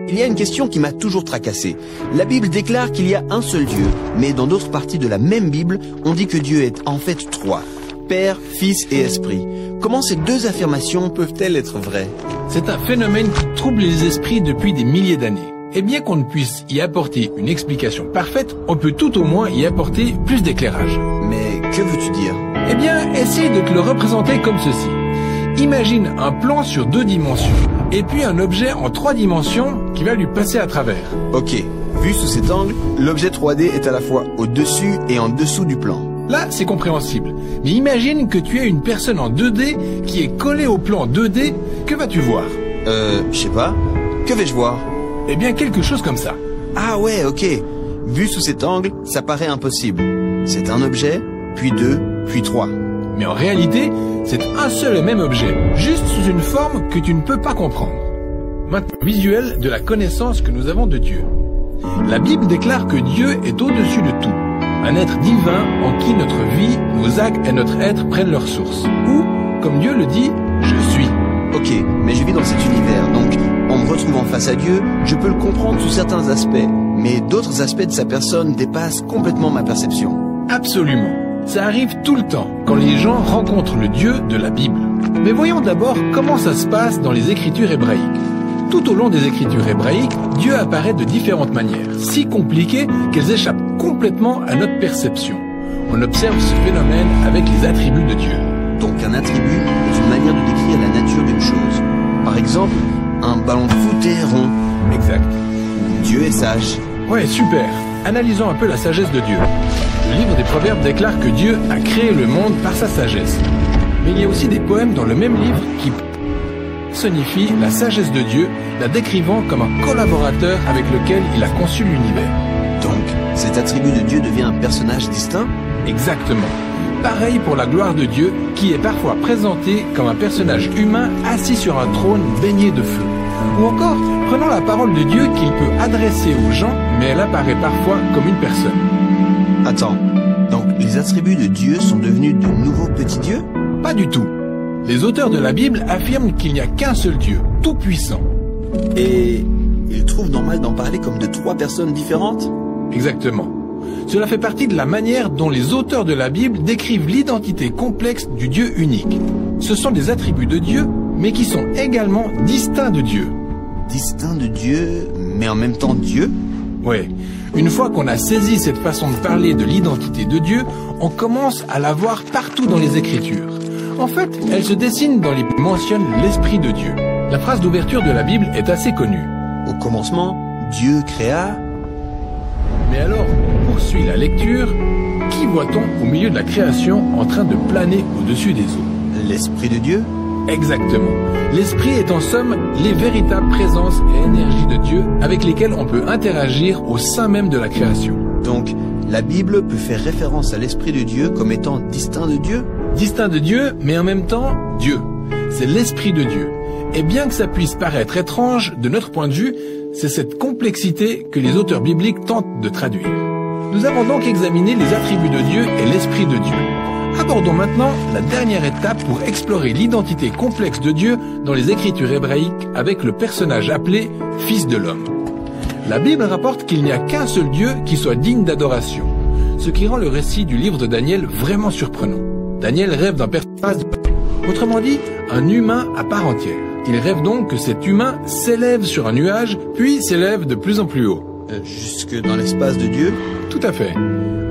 Il y a une question qui m'a toujours tracassé. La Bible déclare qu'il y a un seul Dieu, mais dans d'autres parties de la même Bible, on dit que Dieu est en fait trois. Père, Fils et Esprit. Comment ces deux affirmations peuvent-elles être vraies? C'est un phénomène qui trouble les esprits depuis des milliers d'années. Et bien qu'on ne puisse y apporter une explication parfaite, on peut tout au moins y apporter plus d'éclairage. Mais que veux-tu dire? Eh bien, essaye de te le représenter comme ceci. Imagine un plan sur 2 dimensions, et puis un objet en 3 dimensions qui va lui passer à travers. Ok, vu sous cet angle, l'objet 3D est à la fois au-dessus et en dessous du plan. Là, c'est compréhensible. Mais imagine que tu es une personne en 2D qui est collée au plan 2D, que vas-tu voir? Je sais pas. Que vais-je voir? Eh bien, quelque chose comme ça. Ah ouais, ok. Vu sous cet angle, ça paraît impossible. C'est un objet, puis 2, puis 3. Mais en réalité, c'est un seul et même objet, juste sous une forme que tu ne peux pas comprendre. Maintenant, visuel de la connaissance que nous avons de Dieu. La Bible déclare que Dieu est au-dessus de tout. Un être divin en qui notre vie, nos actes et notre être prennent leur source. Ou, comme Dieu le dit, je suis. Ok, mais je vis dans cet univers, donc en me retrouvant face à Dieu, je peux le comprendre sous certains aspects, mais d'autres aspects de sa personne dépassent complètement ma perception. Absolument. Ça arrive tout le temps, quand les gens rencontrent le Dieu de la Bible. Mais voyons d'abord comment ça se passe dans les Écritures hébraïques. Tout au long des Écritures hébraïques, Dieu apparaît de différentes manières, si compliquées qu'elles échappent complètement à notre perception. On observe ce phénomène avec les attributs de Dieu. Donc un attribut est une manière de décrire la nature d'une chose. Par exemple, un ballon de foot est rond. Exact. Dieu est sage. Ouais, super. Analysons un peu la sagesse de Dieu. Le livre des Proverbes déclare que Dieu a créé le monde par sa sagesse. Mais il y a aussi des poèmes dans le même livre qui personnifient la sagesse de Dieu, la décrivant comme un collaborateur avec lequel il a conçu l'univers. Donc, cet attribut de Dieu devient un personnage distinct? Exactement. Pareil pour la gloire de Dieu, qui est parfois présentée comme un personnage humain assis sur un trône baigné de feu. Ou encore, prenons la parole de Dieu qu'il peut adresser aux gens, mais elle apparaît parfois comme une personne. Attends, donc les attributs de Dieu sont devenus de nouveaux petits dieux? Pas du tout. Les auteurs de la Bible affirment qu'il n'y a qu'un seul Dieu, tout-puissant. Et ils trouvent normal d'en parler comme de 3 personnes différentes? Exactement. Cela fait partie de la manière dont les auteurs de la Bible décrivent l'identité complexe du Dieu unique. Ce sont des attributs de Dieu, mais qui sont également distincts de Dieu. Distincts de Dieu, mais en même temps Dieu? Ouais. Une fois qu'on a saisi cette façon de parler de l'identité de Dieu, on commence à la voir partout dans les Écritures. En fait, elle se dessine dans les mentionne l'Esprit de Dieu. La phrase d'ouverture de la Bible est assez connue. Au commencement, Dieu créa... Mais alors, on poursuit la lecture. Qui voit-on au milieu de la création en train de planer au-dessus des eaux? L'Esprit de Dieu? Exactement. L'Esprit est en somme les véritables présences et énergies de Dieu avec lesquelles on peut interagir au sein même de la création. Donc, la Bible peut faire référence à l'Esprit de Dieu comme étant distinct de Dieu? Distinct de Dieu, mais en même temps, Dieu. C'est l'Esprit de Dieu. Et bien que ça puisse paraître étrange de notre point de vue, c'est cette complexité que les auteurs bibliques tentent de traduire. Nous avons donc examiné les attributs de Dieu et l'Esprit de Dieu. Abordons maintenant la dernière étape pour explorer l'identité complexe de Dieu dans les Écritures hébraïques avec le personnage appelé Fils de l'homme. La Bible rapporte qu'il n'y a qu'un seul Dieu qui soit digne d'adoration, ce qui rend le récit du livre de Daniel vraiment surprenant. Daniel rêve d'un personnage, autrement dit, un humain à part entière. Il rêve donc que cet humain s'élève sur un nuage, puis s'élève de plus en plus haut. Jusque dans l'espace de Dieu? Tout à fait.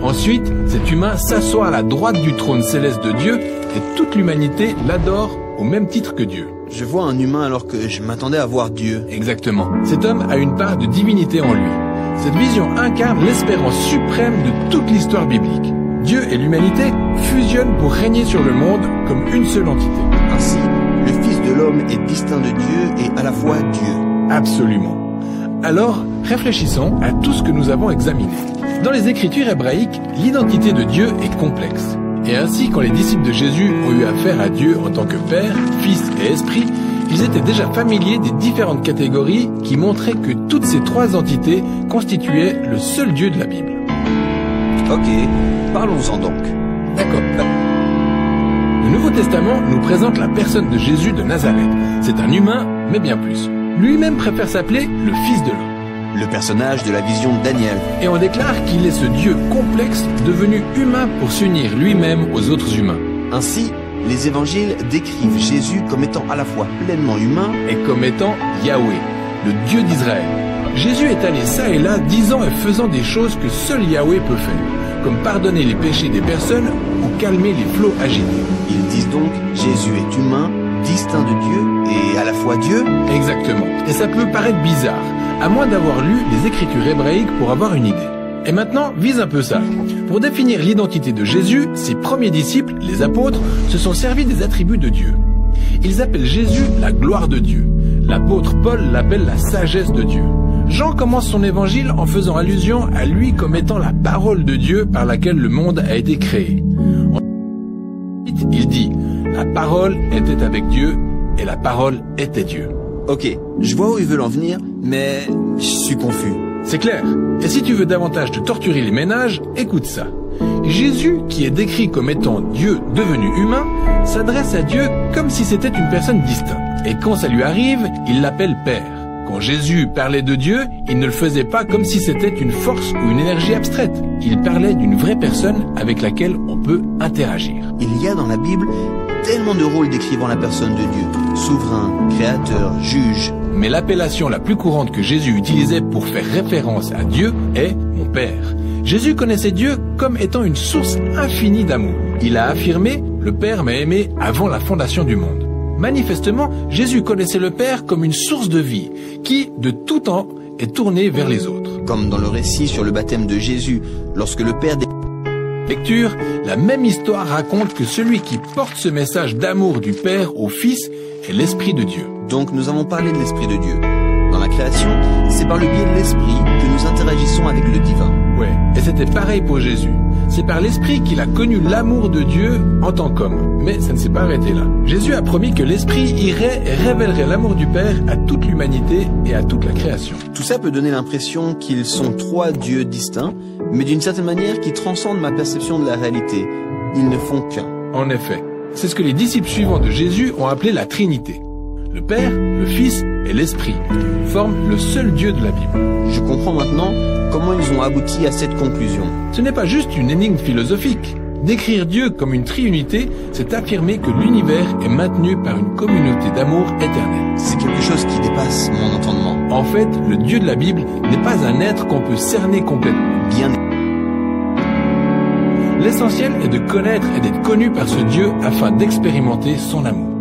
Ensuite, cet humain s'assoit à la droite du trône céleste de Dieu et toute l'humanité l'adore au même titre que Dieu. Je vois un humain alors que je m'attendais à voir Dieu. Exactement. Cet homme a une part de divinité en lui. Cette vision incarne l'espérance suprême de toute l'histoire biblique. Dieu et l'humanité fusionnent pour régner sur le monde comme une seule entité. Ainsi, le Fils de l'homme est distinct de Dieu et à la fois Dieu. Absolument. Alors, réfléchissons à tout ce que nous avons examiné. Dans les Écritures hébraïques, l'identité de Dieu est complexe. Et ainsi, quand les disciples de Jésus ont eu affaire à Dieu en tant que Père, Fils et Esprit, ils étaient déjà familiers des différentes catégories qui montraient que toutes ces 3 entités constituaient le seul Dieu de la Bible. Ok, parlons-en donc. D'accord. Le Nouveau Testament nous présente la personne de Jésus de Nazareth. C'est un humain, mais bien plus. Lui-même préfère s'appeler le Fils de l'homme. Le personnage de la vision de Daniel. Et on déclare qu'il est ce Dieu complexe devenu humain pour s'unir lui-même aux autres humains. Ainsi, les évangiles décrivent Jésus comme étant à la fois pleinement humain et comme étant Yahweh, le Dieu d'Israël. Jésus est allé ça et là, disant et faisant des choses que seul Yahweh peut faire, comme pardonner les péchés des personnes ou calmer les flots agités. Ils disent donc Jésus est humain, distinct de Dieu et à la fois Dieu. Exactement. Et ça peut paraître bizarre, à moins d'avoir lu les Écritures hébraïques pour avoir une idée. Et maintenant, vise un peu ça. Pour définir l'identité de Jésus, ses premiers disciples, les apôtres, se sont servis des attributs de Dieu. Ils appellent Jésus la gloire de Dieu. L'apôtre Paul l'appelle la sagesse de Dieu. Jean commence son évangile en faisant allusion à lui comme étant la parole de Dieu par laquelle le monde a été créé. Ensuite, il dit « La parole était avec Dieu et la parole était Dieu ». Ok, je vois où ils veulent en venir, mais je suis confus. C'est clair. Et si tu veux davantage te torturer les ménages, écoute ça. Jésus, qui est décrit comme étant Dieu devenu humain, s'adresse à Dieu comme si c'était une personne distincte. Et quand ça lui arrive, il l'appelle Père. Quand Jésus parlait de Dieu, il ne le faisait pas comme si c'était une force ou une énergie abstraite. Il parlait d'une vraie personne avec laquelle on peut interagir. Il y a dans la Bible tellement de rôles décrivant la personne de Dieu. Souverain, créateur, juge. Mais l'appellation la plus courante que Jésus utilisait pour faire référence à Dieu est « mon Père ». Jésus connaissait Dieu comme étant une source infinie d'amour. Il a affirmé « le Père m'a aimé avant la fondation du monde ». Manifestement, Jésus connaissait le Père comme une source de vie qui, de tout temps, est tournée vers les autres. Comme dans le récit sur le baptême de Jésus, lorsque le Père... Lecture, la même histoire raconte que celui qui porte ce message d'amour du Père au Fils est l'Esprit de Dieu. Donc nous avons parlé de l'Esprit de Dieu. Dans la création, c'est par le biais de l'Esprit que nous interagissons avec le divin. Ouais, et c'était pareil pour Jésus. C'est par l'Esprit qu'il a connu l'amour de Dieu en tant qu'homme. Mais ça ne s'est pas arrêté là. Jésus a promis que l'Esprit irait et révélerait l'amour du Père à toute l'humanité et à toute la création. Tout ça peut donner l'impression qu'ils sont trois dieux distincts, mais d'une certaine manière qui transcendent ma perception de la réalité. Ils ne font qu'un. En effet, c'est ce que les disciples suivants de Jésus ont appelé la Trinité. Le Père, le Fils et l'Esprit forment le seul Dieu de la Bible. Je comprends maintenant comment ils ont abouti à cette conclusion. Ce n'est pas juste une énigme philosophique. Décrire Dieu comme une triunité, c'est affirmer que l'univers est maintenu par une communauté d'amour éternel. C'est quelque chose qui dépasse mon entendement. En fait, le Dieu de la Bible n'est pas un être qu'on peut cerner complètement. Bien. L'essentiel est de connaître et d'être connu par ce Dieu afin d'expérimenter son amour.